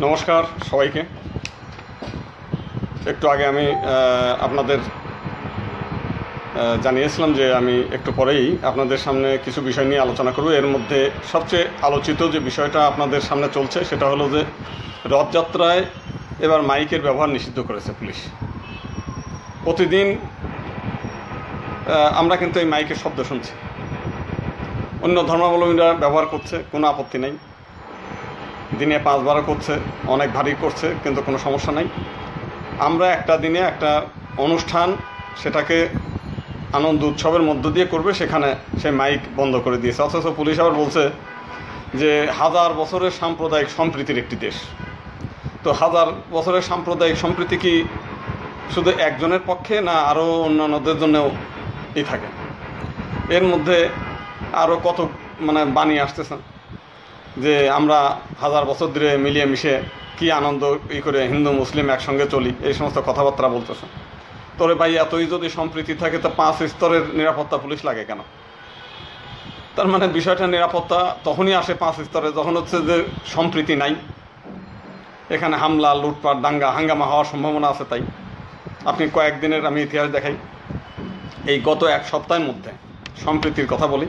নমস্কার সবাইকে। একটু আগে আমি আপনাদের জানিয়েছিলাম যে আমি একটু পরেই আপনাদের সামনে কিছু বিষয় নিয়ে আলোচনা করব। এর মধ্যে সবচেয়ে আলোচিত যে বিষয়টা আপনাদের সামনে চলছে সেটা হলো যে রথযাত্রায় এবার মাইকের ব্যবহার নিষিদ্ধ করেছে পুলিশ। প্রতিদিন আমরা কিন্তু এই মাইকের শব্দ শুনছি, অন্য ধর্মাবলম্বীরা ব্যবহার করছে, কোনো আপত্তি নেই। দিনে 5 বারও করছে, অনেক ভারী করছে, কিন্তু কোনো সমস্যা নাই। আমরা একটা দিনে একটা অনুষ্ঠান সেটাকে আনন্দ উৎসবের মধ্য দিয়ে করবে, সেখানে সে মাইক বন্ধ করে দিয়েছে। অথচ পুলিশ আবার বলছে যে 1000 বছরের সাম্প্রদায়িক সম্প্রীতির একটি দেশ। তো 1000 বছরের সাম্প্রদায়িক সম্প্রীতি কি শুধু একজনের পক্ষে, না আরও অন্যান্যদের জন্যও থাকে? এর মধ্যে আরও কত বাণী আসতেছে যে আমরা 1000 বছর ধরে মিলিয়ে মিশে কি আনন্দ করে হিন্দু মুসলিম একসঙ্গে চলি, এই সমস্ত কথাবার্তা বলতেছে। তোরে ভাই, এতই যদি সম্প্রীতি থাকে তো 5 স্তরের নিরাপত্তা পুলিশ লাগে কেন? তার মানে বিষয়টা নিরাপত্তা তখনই আসে 5 স্তরে, যখন হচ্ছে যে সম্প্রীতি নাই, এখানে হামলা, লুটপাট, দাঙ্গা হাঙ্গামা হওয়ার সম্ভাবনা আছে। তাই আপনি কয়েকদিনের আমি ইতিহাস দেখাই। এই গত 1 সপ্তাহের মধ্যে সম্প্রীতির কথা বলি,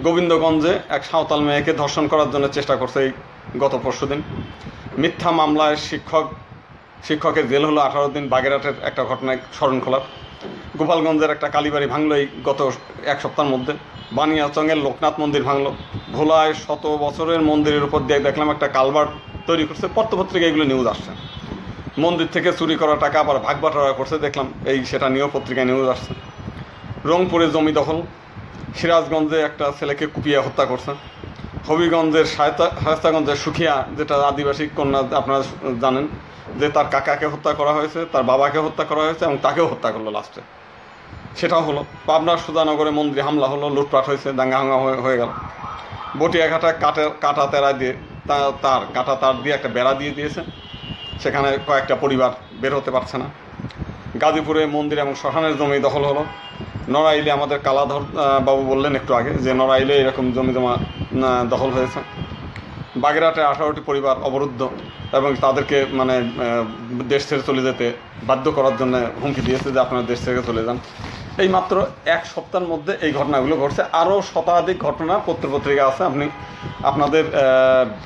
গোবিন্দগঞ্জে এক সাঁওতাল মেয়েকে ধর্ষণ করার জন্য চেষ্টা করছে এই গত পরশুদিন। মিথ্যা মামলায় শিক্ষকের জেল হলো 18 দিন। বাগেরহাটের একটা ঘটনায় শরণখোলার। গোপালগঞ্জের একটা কালীবাড়ি ভাঙলো এই গত 1 সপ্তাহের মধ্যে। বানিয়াচংয়ের লোকনাথ মন্দির ভাঙলো। ভোলায় 100 বছরের মন্দিরের উপর দিয়ে দেখলাম একটা কালভার্ট তৈরি করছে, পত্রপত্রিকা এগুলো নিউজ আসছে। মন্দির থেকে চুরি করা টাকা আবার ভাগ বাটোয়ারা করছে দেখলাম, সেটা নিয়েও পত্রিকায় নিউজ আসছে। রংপুরে জমি দখল। সিরাজগঞ্জে একটা ছেলেকে কুপিয়ে হত্যা করছে। হবিগঞ্জের শায়েস্তাগঞ্জের সুখিয়া, যেটা আদিবাসী কন্যা, আপনারা জানেন যে তার কাকাকে হত্যা করা হয়েছে, তার বাবাকে হত্যা করা হয়েছে এবং তাকেও হত্যা করলো লাস্টে, সেটাও হলো। পাবনার সুজানগরে মন্দিরে হামলা হলো, লুটপাট হয়েছে, দাঙ্গা হাঙ্গা হয়ে গেল। বটিয়াঘাটায় কাটা তেরা দিয়ে কাটা তার দিয়ে একটা বেড়া দিয়ে দিয়েছে, সেখানে কয়েকটা পরিবার বের হতে পারছে না। গাজীপুরে মন্দির এবং শ্মশানের জমি দখল হলো। নড়াইলে আমাদের কালাধর বাবু বললেন একটু আগে যে নড়াইলে এরকম জমি জমা দখল হয়েছে। বাগেরহাটে 18টি পরিবার অবরুদ্ধ এবং তাদেরকে দেশ ছেড়ে চলে যেতে বাধ্য করার জন্য হুমকি দিয়েছে যে আপনারা দেশ থেকে চলে যান। এই মাত্র 1 সপ্তাহের মধ্যে এই ঘটনাগুলো ঘটছে। আরও শতাধিক ঘটনা পত্রপত্রিকা আছে, আপনাদের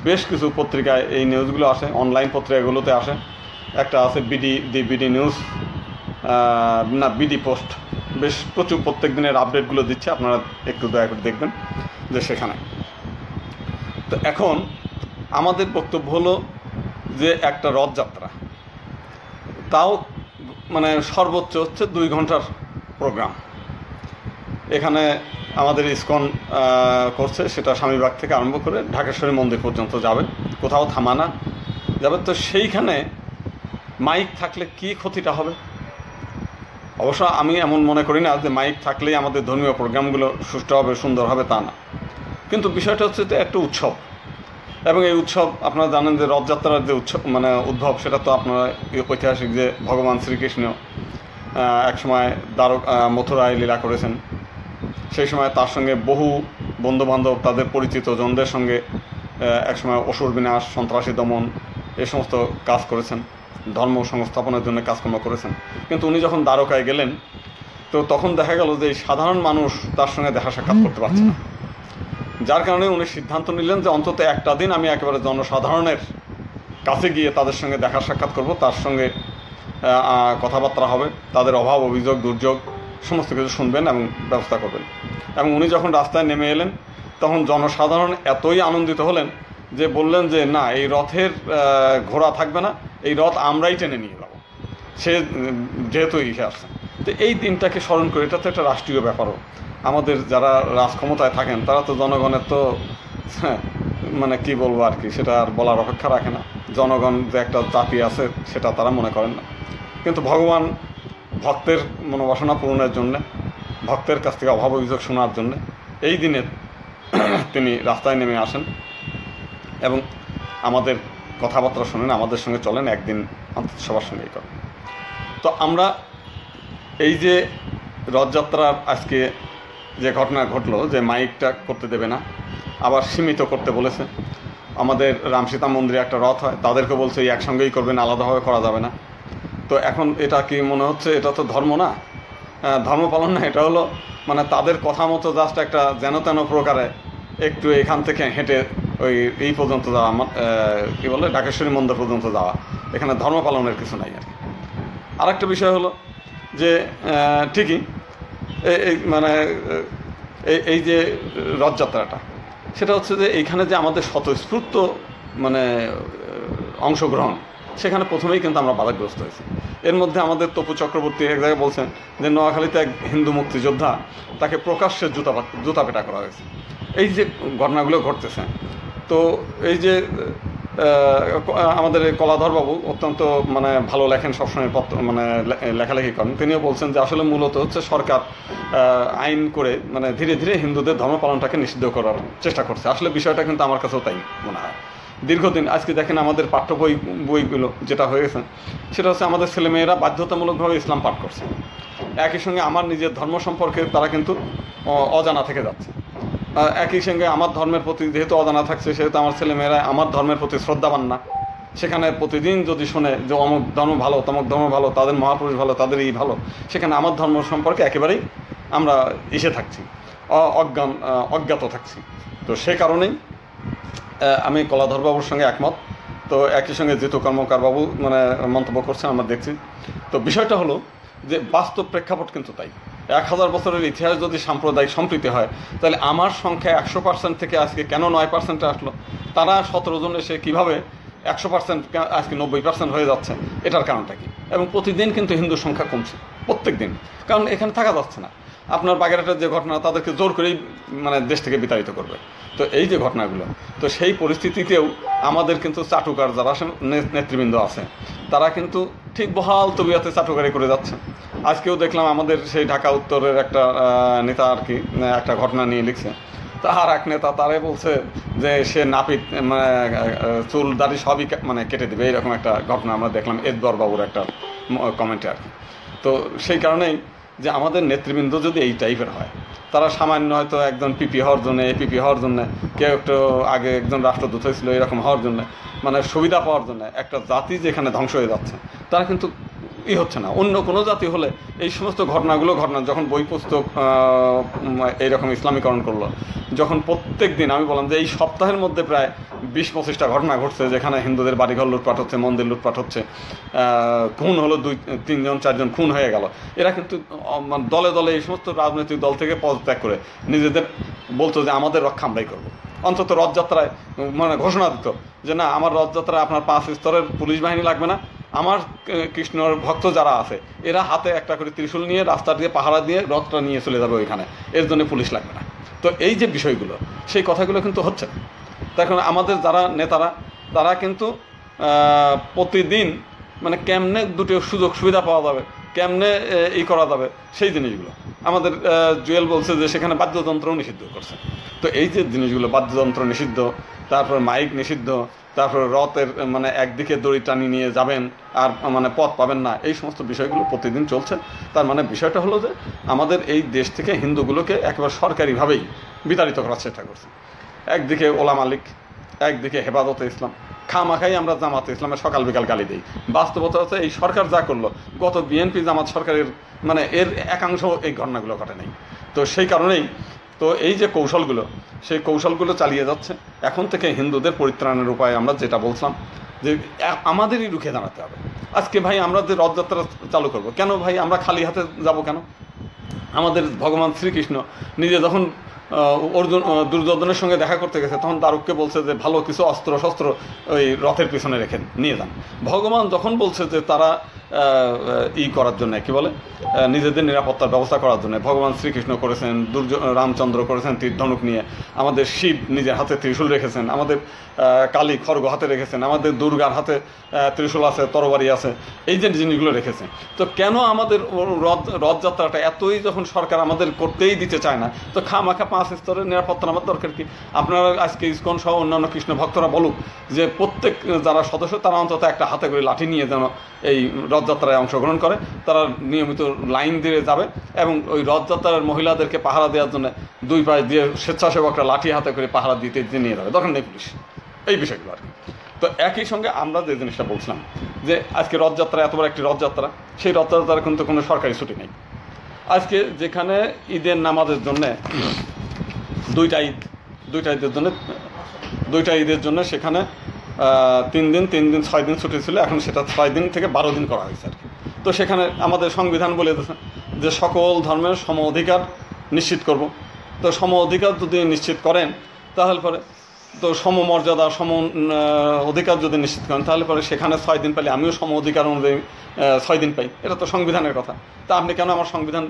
বেশ কিছু পত্রিকায় এই নিউজগুলো আসে, অনলাইন পত্রিকাগুলোতে আসে। একটা আছে বিডি নিউজ, বিডি পোস্ট, বেশ প্রচুর প্রত্যেক দিনের আপডেটগুলো দিচ্ছে, আপনারা একটু দয়া করে দেখবেন যে সেখানে। তো এখন আমাদের বক্তব্য হলো যে একটা রথযাত্রা, তাও সর্বোচ্চ হচ্ছে 2 ঘন্টার প্রোগ্রাম। এখানে আমাদের ইসকন করছে, সেটা স্বামীবাগ থেকে আরম্ভ করে ঢাকেশ্বরী মন্দির পর্যন্ত যাবে, কোথাও থামানা যাবে। তো সেইখানে মাইক থাকলে কি ক্ষতিটা হবে? অবশ্য আমি এমন মনে করি না যে মাইক থাকলেই আমাদের ধর্মীয় প্রোগ্রামগুলো সুষ্ঠু হবে, সুন্দর হবে, তা না। কিন্তু বিষয়টা হচ্ছে যে একটা উৎসব, এবং এই উৎসব আপনারা জানেন যে রথযাত্রার যে উৎসব উদ্ভব, সেটা তো আপনারা ঐতিহাসিক যে ভগবান শ্রীকৃষ্ণ একসময় মথুরায় লীলা করেছেন। সেই সময় তার সঙ্গে বহু বন্ধুবান্ধব, তাদের পরিচিত জনদের সঙ্গে একসময় অসুর বিনাশ, সন্ত্রাসী দমন, এই সমস্ত কাজ করেছেন, ধর্ম সংস্থাপনের জন্য কাজকর্ম করেছেন। কিন্তু উনি যখন দ্বারকায় গেলেন, তো তখন দেখা গেল যে এই সাধারণ মানুষ তার সঙ্গে দেখা সাক্ষাৎ করতে পারছে না। যার কারণে উনি সিদ্ধান্ত নিলেন যে অন্তত একটা দিন আমি একেবারে জনসাধারণের কাছে গিয়ে তাদের সঙ্গে দেখা সাক্ষাৎ করব, তার সঙ্গে কথাবার্তা হবে, তাদের অভাব, অভিযোগ, দুর্যোগ সমস্ত কিছু শুনবেন এবং ব্যবস্থা করবেন। এবং উনি যখন রাস্তায় নেমে এলেন, তখন জনসাধারণ এতই আনন্দিত হলেন যে বললেন যে না, এই রথের ঘোড়া থাকবে না, এই রথ আমরাই টেনে নিয়ে যাব, সে যেহেতু আসছে। তো এই দিনটাকে স্মরণ করে, এটা তো একটা রাষ্ট্রীয় ব্যাপারও। আমাদের যারা রাজক্ষমতায় থাকেন তারা তো জনগণের তো কি বলবো আর কি, সেটা আর বলার অপেক্ষা রাখে না। জনগণ যে একটা জাতি আছে সেটা তারা মনে করেন না। কিন্তু ভগবান ভক্তের মনোবাসনা পূরণের জন্যে, ভক্তের কাছ থেকে অভাব অভিযোগ শোনার জন্যে এই দিনে তিনি রাস্তায় নেমে আসেন এবং আমাদের কথাবার্তা শোনেন, আমাদের সঙ্গে চলেন, একদিন অন্তত সবার সঙ্গেই করেন। তো আমরা এই যে রথযাত্রার আজকে যে ঘটনা ঘটলো, যে মাইকটা করতে দেবে না, আবার সীমিত করতে বলেছে, আমাদের রামসীতা মন্দিরে একটা রথ হয়, তাদেরকে বলছে এই একসঙ্গেই করবেন, আলাদাভাবে করা যাবে না। তো এখন এটা কি মনে হচ্ছে এটা তো ধর্ম না, ধর্ম পালন না, এটা হলো মানে তাদের কথা মতো জাস্ট একটা যেন তেন প্রকারে একটু এখান থেকে হেঁটে ওই এই পর্যন্ত যাওয়া, কী বলে ঢাকেশ্বরী মন্দির পর্যন্ত যাওয়া, এখানে ধর্ম পালনের কিছু নাই আর কি। আরেকটা বিষয় হলো যে ঠিকই এই মানে এই যে রথযাত্রাটা, সেটা হচ্ছে যে এইখানে যে আমাদের স্বতঃস্ফূর্ত মানে অংশগ্রহণ, সেখানে প্রথমেই কিন্তু আমরা বাধাগ্রস্ত হয়েছি। এর মধ্যে আমাদের তপু চক্রবর্তী এক জায়গায় বলছেন যে নোয়াখালীতে এক হিন্দু মুক্তিযোদ্ধা, তাকে প্রকাশ্যে জুতা পেটা করা হয়েছে। এই যে ঘটনাগুলো ঘটতেছে, তো এই যে আমাদের কলাধরবাবু অত্যন্ত মানে ভালো লেখেন, সবসময় মানে লেখালেখি করেন, তিনিও বলছেন যে আসলে মূলত হচ্ছে সরকার আইন করে মানে ধীরে ধীরে হিন্দুদের ধর্ম পালনটাকে নিষিদ্ধ করার চেষ্টা করছে। আসলে বিষয়টা কিন্তু আমার কাছেও তাই মনে হয়। দীর্ঘদিন আজকে দেখেন আমাদের পাঠ্য বইগুলো যেটা হয়েছে, সেটা হচ্ছে আমাদের ছেলেমেয়েরা বাধ্যতামূলকভাবে ইসলাম পাঠ করছে। একই সঙ্গে আমার নিজের ধর্ম সম্পর্কে তারা কিন্তু অজানা থেকে যাচ্ছে। একই সঙ্গে আমার ধর্মের প্রতি যেহেতু অজানা থাকছে, সেহেতু আমার ছেলেমেয়েরা আমার ধর্মের প্রতি শ্রদ্ধাবান না। সেখানে প্রতিদিন যদি শোনে যে অমুক ধর্ম ভালো, তমুক ধর্ম ভালো, তাদের মহাপুরুষ ভালো, তাদের এই ভালো, সেখানে আমার ধর্ম সম্পর্কে একেবারেই আমরা থাকছি, অজ্ঞাত থাকছি। তো সে কারণেই আমি কলাধরবাবুর সঙ্গে একমত। তো একই সঙ্গে জিতু কর্মকারবাবু মানে মন্তব্য করছেন, আমরা দেখছি। তো বিষয়টা হলো যে বাস্তব প্রেক্ষাপট কিন্তু তাই। 1000 বছরের ইতিহাস যদি সাম্প্রদায়িক সম্প্রীতি হয়, তাহলে আমার সংখ্যা 100% থেকে আজকে কেন 9% আসলো? তারা 17 জন এসে কীভাবে 100% আজকে 90% হয়ে যাচ্ছে, এটার কারণটা কি? এবং প্রতিদিন কিন্তু হিন্দুর সংখ্যা কমছে, প্রত্যেক দিন। কারণ এখানে থাকা যাচ্ছে না। আপনার বাগেরহাটের যে ঘটনা, তাদেরকে জোর করেই মানে দেশ থেকে বিতাড়িত করবে। তো এই যে ঘটনাগুলো, তো সেই পরিস্থিতিতেও আমাদের কিন্তু চাটুকার যারা নেতৃবৃন্দ আছে, তারা কিন্তু ঠিক বহাল তবিয়তে চাটুকারি করে যাচ্ছে। আজকেও দেখলাম আমাদের সেই ঢাকা উত্তরের একটা নেতা আর কি একটা ঘটনা নিয়ে লিখছে। তার এক নেতা তারে বলছে যে সে নাপিত, মানে চুল দাড়ি সবই মানে কেটে দেবে, এইরকম একটা ঘটনা আমরা দেখলাম এদবর বাবুর একটা কমেন্টে আর কি। তো সেই কারণেই যে আমাদের নেতৃবৃন্দ যদি এই টাইপের হয়, তারা সামান্য হয়তো একজন পিপি হওয়ার জন্যে, এপিপি হওয়ার জন্যে, কেউ একটু আগে একজন রাষ্ট্রদূত হয়েছিল এরকম হওয়ার জন্যে, মানে সুবিধা পাওয়ার জন্য একটা জাতি যেখানে ধ্বংস হয়ে যাচ্ছে, তারা কিন্তু হচ্ছে না। অন্য কোনো জাতি হলে এই সমস্ত ঘটনা যখন বই পুস্তক এইরকম ইসলামীকরণ করলো, যখন প্রত্যেক দিন আমি বললাম যে এই সপ্তাহের মধ্যে প্রায় 20-25টা ঘটনা ঘটছে যেখানে হিন্দুদের বাড়িঘর লুটপাট হচ্ছে, মন্দির লুটপাট হচ্ছে, খুন হলো 2-3 জন 4 জন খুন হয়ে গেল। এরা কিন্তু দলে দলে এই সমস্ত রাজনৈতিক দল থেকে পদত্যাগ করে নিজেদের বলতো যে আমাদের রক্ষা আমরাই করবো। অন্তত রথযাত্রায় মানে ঘোষণা দিত যে না, আমার রথযাত্রায় আপনার 5 স্তরের পুলিশ বাহিনী লাগবে না, আমার কৃষ্ণর ভক্ত যারা আছে এরা হাতে একটা করে ত্রিশূল নিয়ে রাস্তা দিয়ে পাহারা দিয়ে রথটা নিয়ে চলে যাবে ওইখানে, এর জন্য পুলিশ লাগবে না। তো এই যে বিষয়গুলো, সেই কথাগুলো কিন্তু হচ্ছে না। তখন আমাদের যারা নেতারা, তারা কিন্তু প্রতিদিন মানে কেমনে দুটো সুযোগ সুবিধা পাওয়া যাবে, কেমনে করা যাবে, সেই জিনিসগুলো আমাদের জুয়েল বলছে যে সেখানে বাদ্যযন্ত্রও নিষিদ্ধ করছে। তো এই যে জিনিসগুলো, বাদ্যযন্ত্র নিষিদ্ধ, তারপর মাইক নিষিদ্ধ, তারপর রথের মানে একদিকে দড়ি টানি নিয়ে যাবেন আর মানে পথ পাবেন না, এই সমস্ত বিষয়গুলো প্রতিদিন চলছে। তার মানে বিষয়টা হলো যে আমাদের এই দেশ থেকে হিন্দুগুলোকে একেবারে সরকারিভাবেই বিতাড়িত করার চেষ্টা করছে। একদিকে ওলামা লীগ, একদিকে হেফাজতে ইসলাম, খামাখাই আমরা জামাতে ইসলামের সকাল বিকাল গালি দিই। বাস্তবতা হচ্ছে এই সরকার যা করলো, গত বিএনপি জামাত সরকারের মানে এর একাংশ এই ঘটনাগুলো ঘটে নাই। তো সেই কারণেই তো এই যে কৌশলগুলো, সেই কৌশলগুলো চালিয়ে যাচ্ছে। এখন থেকে হিন্দুদের পরিত্রাণের উপায় আমরা যেটা বলছিলাম যে আমাদেরই রুখে দাঁড়াতে হবে। আজকে ভাই আমরা যে রথযাত্রা চালু করব, কেন ভাই আমরা খালি হাতে যাব কেন? আমাদের ভগবান শ্রীকৃষ্ণ নিজে যখন দুর্যোধনের সঙ্গে দেখা করতে গেছে, তখন দারুককে বলছে যে ভালো কিছু অস্ত্র শস্ত্র ওই রথের পিছনে রেখে নিয়ে যান। ভগবান যখন বলছে যে তারা করার জন্য কি বলে নিজেদের নিরাপত্তার ব্যবস্থা করার জন্য, ভগবান শ্রীকৃষ্ণ করেছেন, রামচন্দ্র করেছেন তীর ধনুক নিয়ে, আমাদের শিব নিজের হাতে ত্রিশূল রেখেছেন, আমাদের কালী খড়গ হাতে রেখেছেন, আমাদের দুর্গার হাতে ত্রিশূল আছে, তরবারি আছে, এই যে জিনিসগুলো রেখেছেন। তো কেন আমাদের রথযাত্রাটা এতই যখন সরকার আমাদের করতেই দিতে চায় না, তো খামাখা 5 স্তরের নিরাপত্তার আমার দরকার কি? আপনারা আজকে ইসকন সহ অন্যান্য কৃষ্ণ ভক্তরা বলুক যে প্রত্যেক যারা সদস্য তারা অন্তত একটা হাতে করে লাঠি নিয়ে যেন এই রথযাত্রায় অংশগ্রহণ করে, তারা নিয়মিত লাইন দিয়ে যাবে এবং ওই রথযাত্রার মহিলাদেরকে পাহারা দেওয়ার জন্য 2 পায়ে দিয়ে স্বেচ্ছাসেবকরা লাঠি হাতে করে পাহারা দিতে নিয়ে যাবে, দরকার নেই পুলিশ। এই বিষয়গুলো আর কি। তো একই সঙ্গে আমরা যে জিনিসটা বলছিলাম যে আজকে রথযাত্রা, এত বড় একটি রথযাত্রা, সেই রথযাত্রার কিন্তু কোনো সরকারি ছুটি নেই। আজকে যেখানে ঈদের নামাজের জন্যে দুইটা ঈদের জন্য সেখানে 3 দিন 6 দিন ছুটি ছিল, এখন সেটা 6 দিন থেকে 12 দিন করা হয়েছে আর কি। তো সেখানে আমাদের সংবিধান বলে দিয়েছে যে সকল ধর্মের সম অধিকার নিশ্চিত করব। তো সম অধিকার যদি নিশ্চিত করেন তাহলে পরে তো সমমর্যাদা অধিকার যদি নিশ্চিত করেন তাহলে পরে সেখানে 6 দিন পেলে আমিও সম অধিকার অনুযায়ী 6 দিন পাই। এটা তো সংবিধানের কথা। তা আপনি কেন আমার সংবিধান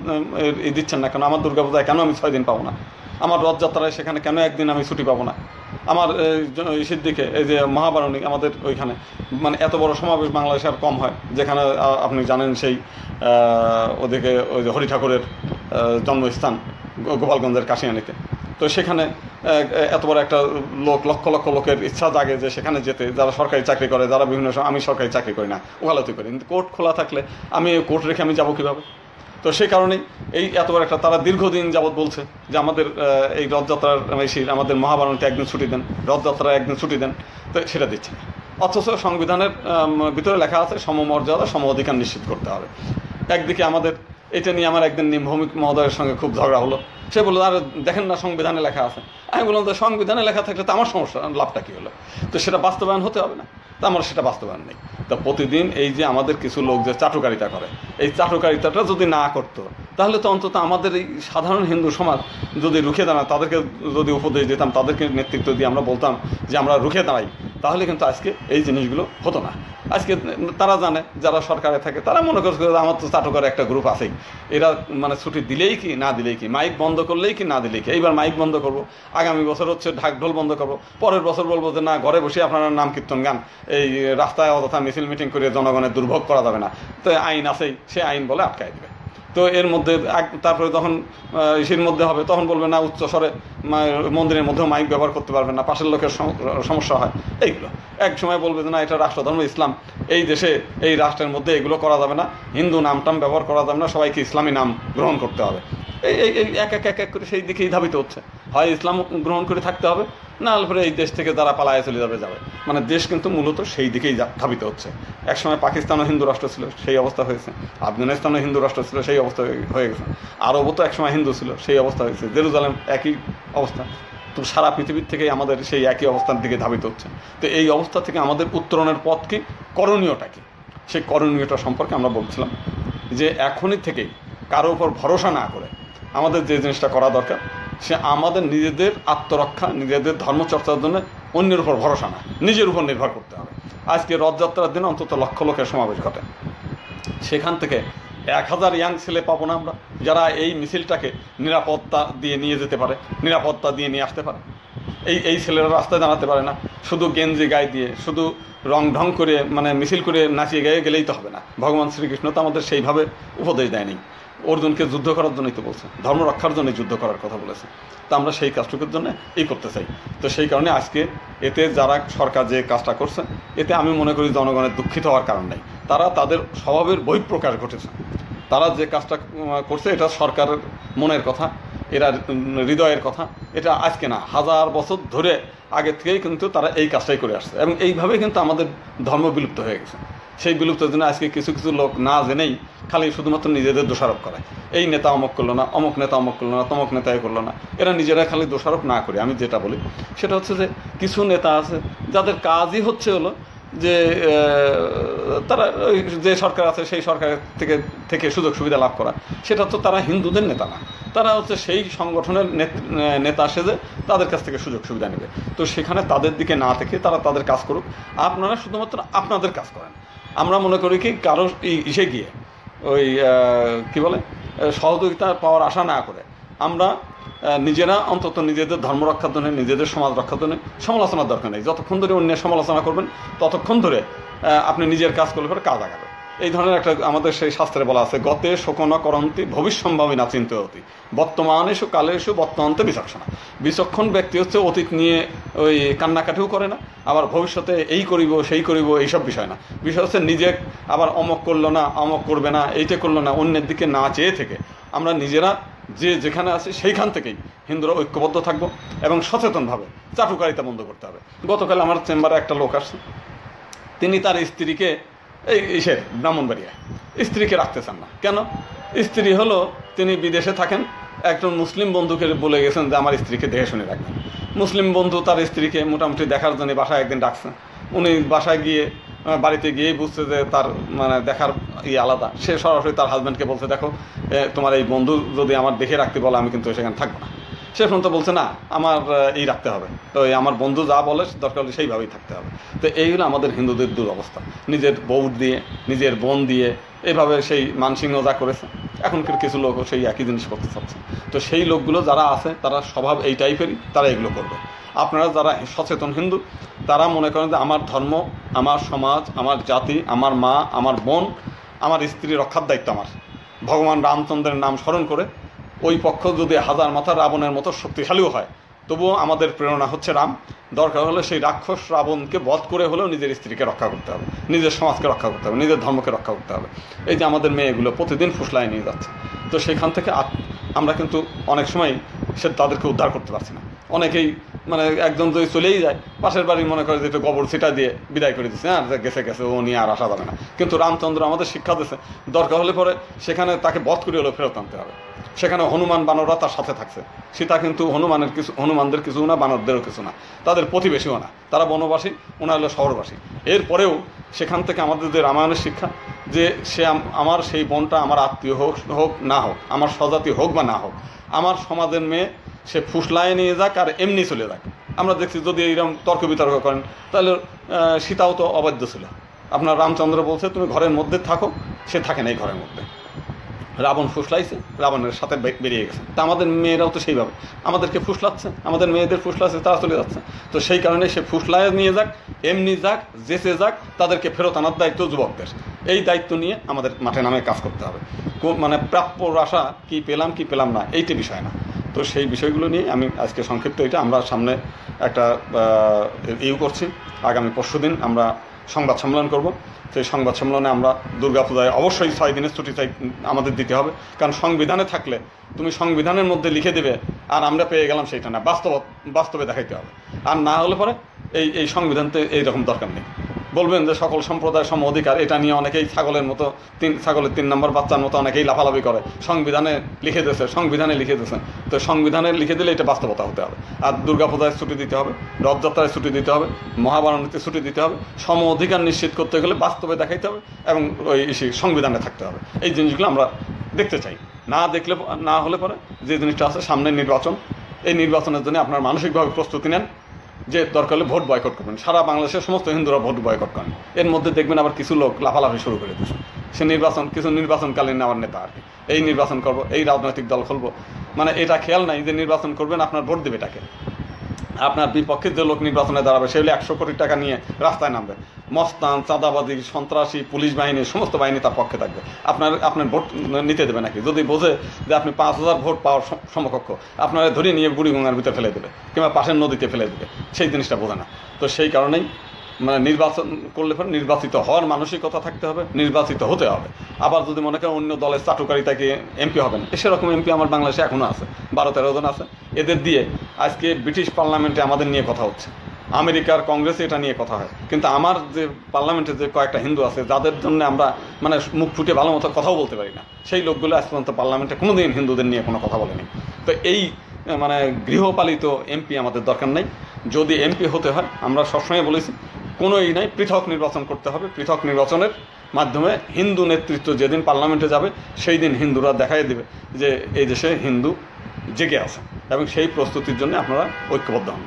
দিচ্ছেন না? কেন আমার দুর্গাপূজায় কেন আমি 6 দিন পাবো না? আমার রথযাত্রায় সেখানে কেন একদিন আমি ছুটি পাবো না? আমার সিদ্দিকে এই যে মহাবারণী আমাদের ওইখানে মানে এত বড় সমাবেশ বাংলাদেশে আর কম হয়, যেখানে আপনি জানেন সেই ওদিকে ওই যে হরি ঠাকুরের জন্মস্থান গোপালগঞ্জের কাশিয়ানিতে। তো সেখানে এত বড় একটা লক্ষ লক্ষ লোকের ইচ্ছা জাগে যে সেখানে যেতে, যারা সরকারি চাকরি করে, যারা বিভিন্ন আমি সরকারি চাকরি করি না, ওকালতি করি, কিন্তু কোর্ট খোলা থাকলে আমি কোর্ট রেখে আমি যাবো কীভাবে? তো সেই কারণেই এই এত বড় একটা তারা দীর্ঘদিন যাবৎ বলছে যে আমাদের এই রথযাত্রার আমাদের মহাবারণীতে একদিন ছুটি দেন, রথযাত্রায় একদিন ছুটি দেন, তো সেটা দিচ্ছে না। অথচ সংবিধানের ভিতরে লেখা আছে সমমর্যাদা সম অধিকার নিশ্চিত করতে হবে। একদিকে আমাদের এটা নিয়ে আমার একদিন ভৌমিক মহোদয়ের সঙ্গে খুব ঝগড়া হলো। সে বললো আর দেখেন না সংবিধানে লেখা আছে। আমি বললাম তো সংবিধানে লেখা থাকলে তো আমার সমস্যা, লাভটা কী হলো? তো সেটা বাস্তবায়ন হতে হবে না, তা আমার সেটা বাস্তবায়ন নেই। তা প্রতিদিন এই যে আমাদের কিছু লোক যে চাটুকারিতা করে, এই চাটুকারিতাটা যদি না করতো তাহলে তো অন্তত আমাদের এই সাধারণ হিন্দু সমাজ যদি রুখে দাঁড়ায়, তাদেরকে যদি উপদেশ দিতাম, তাদেরকে নেতৃত্ব দিয়ে আমরা বলতাম যে আমরা রুখে দাঁড়াই, তাহলে কিন্তু আজকে এই জিনিসগুলো হতো না। আজকে তারা জানে, যারা সরকারে থাকে তারা মনে করছে আমার তো চাটুকার একটা গ্রুপ আছেই, এরা মানে ছুটি দিলেই কি না দিলেই কি, মাইক বন্ধ করলেই কি না দিলেই কি। এইবার মাইক বন্ধ করবো, আগামী বছর হচ্ছে ঢাক ঢোল বন্ধ করবো, পরের বছর বলবো যে না ঘরে বসে আপনারা নাম কীর্তন গান, এই রাস্তায় অযথা মিছিল মিটিং করে জনগণের দুর্ভোগ করা যাবে না। তো আইন আছেই, সে আইন বলে আটকায় দেবে। তো এর মধ্যে তারপরে যখন ইসের মধ্যে হবে তখন বলবে না উচ্চ স্বরে মন্দিরের মধ্যেও মাইক ব্যবহার করতে পারবে না, পাশের লোকের সমস্যা হয়। এইগুলো এক সময় বলবে যে না এটা রাষ্ট্রধর্ম ইসলাম, এই দেশে এই রাষ্ট্রের মধ্যে এগুলো করা যাবে না, হিন্দু নামটাম ব্যবহার করা যাবে না, সবাইকে ইসলামী নাম গ্রহণ করতে হবে। এই এই এক এক এক এক করে সেই দিকেই ধাবিত হচ্ছে। হয় ইসলাম গ্রহণ করে থাকতে হবে, না হলে পরে এই দেশ থেকে যারা পালায় চলে যাবে। মানে দেশ কিন্তু মূলত সেই দিকেই ধাবিত হচ্ছে। একসময় পাকিস্তানও হিন্দু রাষ্ট্র ছিল, সেই অবস্থা হয়েছে। আফগানিস্তানও হিন্দু রাষ্ট্র ছিল, সেই অবস্থা হয়ে গেছে। আরবও তো একসময় হিন্দু ছিল, সেই অবস্থা হয়েছে। জেরুজালেম একই অবস্থা। তো সারা পৃথিবীর থেকেই আমাদের সেই একই অবস্থার দিকে ধাবিত হচ্ছে। তো এই অবস্থা থেকে আমাদের উত্তরণের পথ কি, করণীয়টা কি, সেই করণীয়টা সম্পর্কে আমরা বলছিলাম যে এখনই থেকেই কারো উপর ভরসা না করে আমাদের যে জিনিসটা করা দরকার, সে আমাদের নিজেদের আত্মরক্ষা, নিজেদের ধর্মচর্চার জন্য অন্যের উপর ভরসা না, নিজের উপর নির্ভর করতে হবে। আজকে রথযাত্রার দিনে অন্তত লক্ষ লোকের সমাবেশ ঘটে, সেখান থেকে 1000 ইয়াং ছেলে পাবো না আমরা, যারা এই মিছিলটাকে নিরাপত্তা দিয়ে নিয়ে যেতে পারে, নিরাপত্তা দিয়ে নিয়ে আসতে পারে। এই ছেলেরা রাস্তায় দাঁড়াতে পারে না, শুধু গেঞ্জি গায়ে দিয়ে, শুধু রং ঢং করে মানে মিছিল করে নাচিয়ে গায়ে গেলেই তো হবে না। ভগবান শ্রীকৃষ্ণ তো আমাদের সেইভাবে উপদেশ দেয়নি। অর্জুনকে যুদ্ধ করার জন্যই তো বলছে, ধর্ম রক্ষার জন্যই যুদ্ধ করার কথা বলেছে। তা আমরা সেই কাজটুকুর জন্য করতে চাই। তো সেই কারণে আজকে এতে যারা সরকার যে কাজটা করছে, এতে আমি মনে করি জনগণের দুঃখিত হওয়ার কারণ নেই। তারা তাদের স্বভাবের বহিঃপ্রকাশ ঘটেছে। তারা যে কাজটা করছে এটা সরকারের মনের কথা, এরা হৃদয়ের কথা। এটা আজকে না, 1000 বছর ধরে আগে থেকেই কিন্তু তারা এই কাজটাই করে আসছে, এবং এইভাবেই কিন্তু আমাদের ধর্ম বিলুপ্ত হয়ে গেছে। সেই বিলুপ্তের জন্য আজকে কিছু কিছু লোক না জেনেই খালি শুধুমাত্র নিজেদের দোষারোপ করে। এই নেতা অমক করলো না, অমুক নেতা অমক করলো না, তমক নেতা এ করলো না। এরা নিজেরা খালি দোষারোপ না করে আমি যেটা বলি সেটা হচ্ছে যে কিছু নেতা আছে যাদের কাজই হচ্ছে হলো যে তারা যে সরকার আছে সেই সরকারের থেকে সুযোগ সুবিধা লাভ করা। সেটা তো তারা হিন্দুদের নেতা না, তারা হচ্ছে সেই সংগঠনের নেতা সেজে তাদের কাছ থেকে সুযোগ সুবিধা নেবে। তো সেখানে তাদের দিকে না থেকে তারা তাদের কাজ করুক, আপনারা শুধুমাত্র আপনাদের কাজ করেন। আমরা মনে করি কি কারো ইসে গিয়ে ওই কী বলে সহযোগিতা পাওয়ার আশা না করে আমরা নিজেরা অন্তত নিজেদের ধর্ম রক্ষার জন্য, নিজেদের সমাজ রক্ষার জন্য সমালোচনার দরকার নেই। যতক্ষণ ধরে অন্যের সমালোচনা করবেন ততক্ষণ ধরে আপনি নিজের কাজ করলে পরে কাজ আগাবে। এই ধরনের একটা আমাদের সেই শাস্ত্রে বলা আছে, গতে শোকন করন্তি ভবিষ্যম্ভাবী না চিন্তয়তি বর্তমানেষু কালেষু বর্তমান্তে বিচক্ষণা। বিচক্ষণ ব্যক্তি হচ্ছে অতীত নিয়ে ওই কান্নাকাটিও করে না, আবার ভবিষ্যতে এই করিব সেই করিব এইসব বিষয় না। বিষয় হচ্ছে নিজে আবার অমক করলো না, অমক করবে না, এইটা করলো না, অন্যের দিকে না চেয়ে থেকে আমরা নিজেরা যে যেখানে আছে সেইখান থেকেই হিন্দুরা ঐক্যবদ্ধ থাকবো এবং সচেতনভাবে চাটুকারিতা বন্ধ করতে হবে। গতকাল আমার চেম্বারে একটা লোক আসছে, তিনি তার স্ত্রীকে ইসের ব্রাহ্মণবাড়িয়ায় স্ত্রীকে রাখতে চান না। কেন? স্ত্রী হলো, তিনি বিদেশে থাকেন, একজন মুসলিম বন্ধুকে বলে গেছেন যে আমার স্ত্রীকে দেখে শুনে রাখবেন। মুসলিম বন্ধু তার স্ত্রীকে মোটামুটি দেখার জন্য বাসায় একদিন ডাকছে। উনি বাসায় গিয়ে বাড়িতে গিয়েই বুঝছে যে তার মানে দেখার আলাদা। সে সরাসরি তার হাজব্যান্ডকে বলছে, দেখো তোমার এই বন্ধু যদি আমার দেখে রাখতে বলে আমি কিন্তু সেখানে থাকবো না। সে এখন তো বলছে না, আমার এই রাখতে হবে, তো আমার বন্ধু যা বলে দরকার হলে সেইভাবেই থাকতে হবে। তো এই হলো আমাদের হিন্দুদের দুরবস্থা, নিজের বউ দিয়ে নিজের বোন দিয়ে এইভাবে সেই মানসিংহ যা করেছে, এখনকার কিছু লোকও সেই একই জিনিস করতে চাচ্ছে। তো সেই লোকগুলো যারা আছে তারা স্বভাব এই টাইপেরই, তারা এগুলো করবে। আপনারা যারা সচেতন হিন্দু তারা মনে করেন যে আমার ধর্ম, আমার সমাজ, আমার জাতি, আমার মা, আমার বোন, আমার স্ত্রী রক্ষার দায়িত্ব আমার। ভগবান রামচন্দ্রের নাম স্মরণ করে ওই পক্ষ যদি হাজার মাথা রাবণের মতো শক্তিশালীও হয়, তবুও আমাদের প্রেরণা হচ্ছে রাম। দরকার হলে সেই রাক্ষস রাবণকে বধ করে হলেও নিজের স্ত্রীকে রক্ষা করতে হবে, নিজের সমাজকে রক্ষা করতে হবে, নিজের ধর্মকে রক্ষা করতে হবে। এই যে আমাদের মেয়েগুলো প্রতিদিন ফুসলায় নিয়ে যাচ্ছে, তো সেখান থেকে আমরা কিন্তু অনেক সময় তাদেরকে উদ্ধার করতে পারছি না। অনেকেই মানে একজন যদি চলেই যায়, পাশের বাড়ি মনে করে যে একটু গোবর ছিটা দিয়ে বিদায় করে দিচ্ছে, হ্যাঁ গেছে গেছে, ও নিয়ে আর আসা যাবে না। কিন্তু রামচন্দ্র আমাদের শিক্ষা দিচ্ছে, দরকার হলে পরে সেখানে তাকে বধ করে হলেও ফেরত আনতে হবে। সেখানে হনুমান বানররা তার সাথে থাকছে। সীতা কিন্তু হনুমানদের কিছু না, বানরদেরও কিছু না, তাদের প্রতিবেশীও না, তারা বনবাসী, ওনারা হলো শহরবাসী। এরপরেও সেখান থেকে আমাদের যে রামায়ণের শিক্ষা, যে সে আমার সেই বোনটা আমার আত্মীয় হোক না হোক, আমার স্বজাতি হোক বা না হোক, আমার সমাজের মেয়ে, সে ফুসলায় নিয়ে যাক আর এমনি চলে যাক। আমরা দেখছি যদি এইরকম তর্ক বিতর্ক করেন তাহলে সীতাও তো অবাধ্য ছিল। আপনার রামচন্দ্র বলছে তুমি ঘরের মধ্যে থাকো, সে থাকে না এই ঘরের মধ্যে। রাবণ ফুসলাইছে, রাবণের সাথে বেরিয়ে গেছে। তা আমাদের মেয়েরাও তো সেইভাবে আমাদেরকে ফুসলাচ্ছে, আমাদের মেয়েদের ফুসলাচ্ছে, তারা চলে যাচ্ছে। তো সেই কারণে সে ফুসলায় নিয়ে যাক, এমনি যাক, জেসে যাক, তাদেরকে ফেরত আনার দায়িত্ব যুবকদের। এই দায়িত্ব নিয়ে আমাদের মাঠে নামে কাজ করতে হবে। মানে প্রাপ্য আশা কি পেলাম না, এইটি বিষয় না। তো সেই বিষয়গুলো নিয়ে আমি আজকে সংক্ষিপ্ত এটা আমরা সামনে একটা করছি। আগামী পরশুদিন আমরা সংবাদ সম্মেলন করব। সেই সংবাদ সম্মেলনে আমরা দুর্গাপূজায় অবশ্যই 6 দিনের ছুটি আমাদের দিতে হবে। কারণ সংবিধানে থাকলে তুমি সংবিধানের মধ্যে লিখে দেবে আর আমরা পেয়ে গেলাম, সেইটা না, বাস্তবে দেখাইতে হবে। আর না হলে পরে এই সংবিধানতে এইরকম দরকার নেই। বলবেন যে সকল সম্প্রদায় সম অধিকার, এটা নিয়ে অনেকেই ছাগলের 3 নম্বর বাচ্চার মতো অনেকেই লাফালাফি করে, সংবিধানে লিখে দিয়েছে। তো সংবিধানে লিখে দিলে এটা বাস্তবতা হতে হবে। আর দুর্গাপূজায় ছুটি দিতে হবে, রথযাত্রায় ছুটি দিতে হবে, মহাবারণীতে ছুটি দিতে হবে। সম অধিকার নিশ্চিত করতে গেলে বাস্তবে দেখাইতে হবে এবং ওই সংবিধানে থাকতে হবে। এই জিনিসগুলো আমরা দেখতে চাই। না হলে পরে যে জিনিসটা আছে, সামনে নির্বাচন, এই নির্বাচনের জন্য আপনার মানসিকভাবে প্রস্তুতি নেন যে দরকার হলে ভোট বয়কট করবেন। সারা বাংলাদেশের সমস্ত হিন্দুরা ভোট বয়কট করেন। এর মধ্যে দেখবেন আবার কিছু লোক লাফালাফি শুরু করে দিচ্ছে। সে নির্বাচনকালীন আমার নেতা আর কি, এই নির্বাচন করবো, এই রাজনৈতিক দল খুলবো, মানে এটা খেয়াল নাই যে নির্বাচন করবেন, আপনার ভোট দেবে এটাকে। আপনার বিপক্ষে যে লোক নির্বাচনে দাঁড়াবে সে হলে 100 কোটি টাকা নিয়ে রাস্তায় নামবে। মস্তান, চাঁদাবাদী, সন্ত্রাসী, পুলিশ বাহিনী, সমস্ত বাহিনী তার পক্ষে থাকবে। আপনার ভোট নিতে দেবে নাকি? যদি বোঝে যে আপনি 5000 ভোট পাওয়ার সমকক্ষ, আপনারা ধরে নিয়ে বুড়িগঙ্গার ভিতরে ফেলে দেবে কিংবা পাশের নদীতে ফেলে দেবে, সেই জিনিসটা বোঝে না। তো সেই কারণেই মানে নির্বাচন করলে পরে নির্বাচিত হওয়ার মানসিকতা থাকতে হবে, নির্বাচিত হতে হবে। আবার যদি মনে করেন অন্য দলের চাটুকারিতাকে এমপি হবেন, সেরকম এমপি আমার বাংলাদেশে এখনও আছে, 12-13 জন আছে। এদের দিয়ে আজকে ব্রিটিশ পার্লামেন্টে আমাদের নিয়ে কথা হচ্ছে, আমেরিকার কংগ্রেসে এটা নিয়ে কথা হয়। কিন্তু আমার যে পার্লামেন্টে যে কয়েকটা হিন্দু আছে যাদের জন্য আমরা মানে মুখ ফুটে ভালো মতো কথাও বলতে পারি না, সেই লোকগুলো আজ পর্যন্ত পার্লামেন্টে কোনোদিন হিন্দুদের নিয়ে কোনো কথা বলেনি। তো এই মানে গৃহপালিত এমপি আমাদের দরকার নেই। যদি এমপি হতে হয়, আমরা সবসময় বলেছি কোনোই নাই, পৃথক নির্বাচন করতে হবে। পৃথক নির্বাচনের মাধ্যমে হিন্দু নেতৃত্ব যেদিন পার্লামেন্টে যাবে সেই দিন হিন্দুরা দেখাই দেবে যে এই দেশে হিন্দু জেগে আছে, এবং সেই প্রস্তুতির জন্য আপনারা ঐক্যবদ্ধ হন।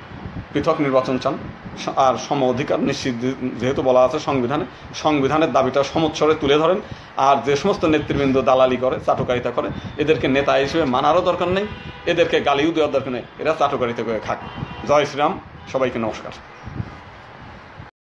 পৃথক নির্বাচন চান আর সম অধিকার নিশ্চিত যেহেতু বলা আছে সংবিধানের দাবিটা সমুচ্চরে তুলে ধরেন। আর যে সমস্ত নেতৃবৃন্দ দালালি করে, চাটুকারিতা করে, এদেরকে নেতা হিসেবে মানারও দরকার নেই, এদেরকে গালিও দেওয়ার দরকার নেই। এরা চাটুকারিতা করে খাক। জয় শ্রীরাম, সবাইকে নমস্কার।